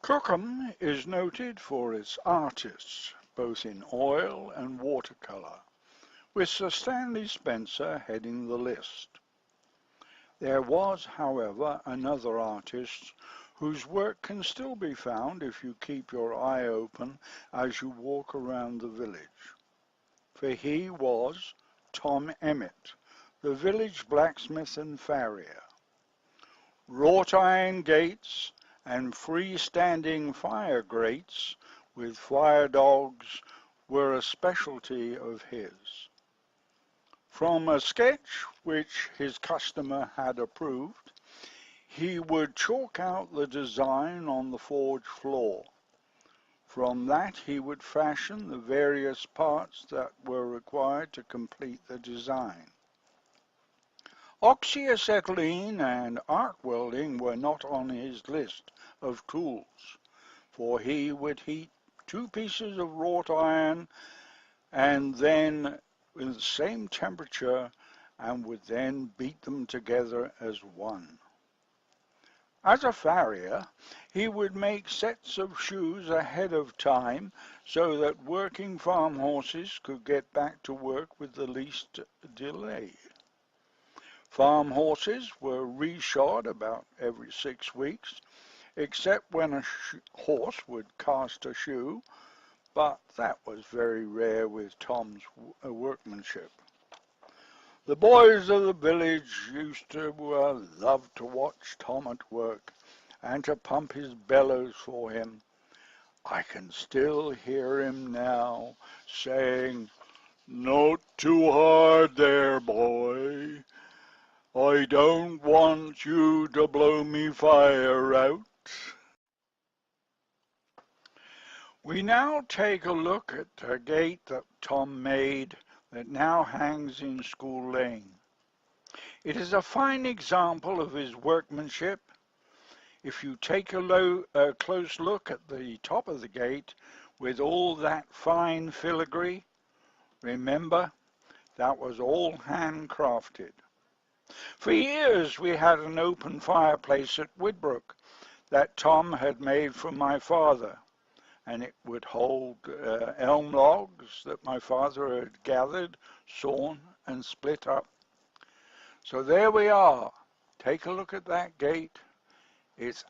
Cookham is noted for its artists, both in oil and watercolour, with Sir Stanley Spencer heading the list. There was, however, another artist whose work can still be found if you keep your eye open as you walk around the village. For he was Tom Emmett, the village blacksmith and farrier. Wrought iron gates and freestanding fire grates with fire dogs were a specialty of his. From a sketch which his customer had approved, he would chalk out the design on the forge floor. From that he would fashion the various parts that were required to complete the design. Oxyacetylene and arc welding were not on his list of tools, for he would heat 2 pieces of wrought iron and then with the same temperature and would then beat them together as one. As a farrier, he would make sets of shoes ahead of time so that working farm horses could get back to work with the least delay. Farm horses were reshod about every 6 weeks, except when a horse would cast a shoe, but that was very rare with Tom's workmanship. The boys of the village used to love to watch Tom at work and to pump his bellows for him. I can still hear him now saying, "Not too hard there, boy. I don't want you to blow me fire out." We now take a look at the gate that Tom made that now hangs in School Lane. It is a fine example of his workmanship. If you take a close look at the top of the gate with all that fine filigree, remember that was all handcrafted. For years we had an open fireplace at Widbrook that Tom had made for my father, and it would hold elm logs that my father had gathered, sawn, and split up. So there we are. Take a look at that gate. It's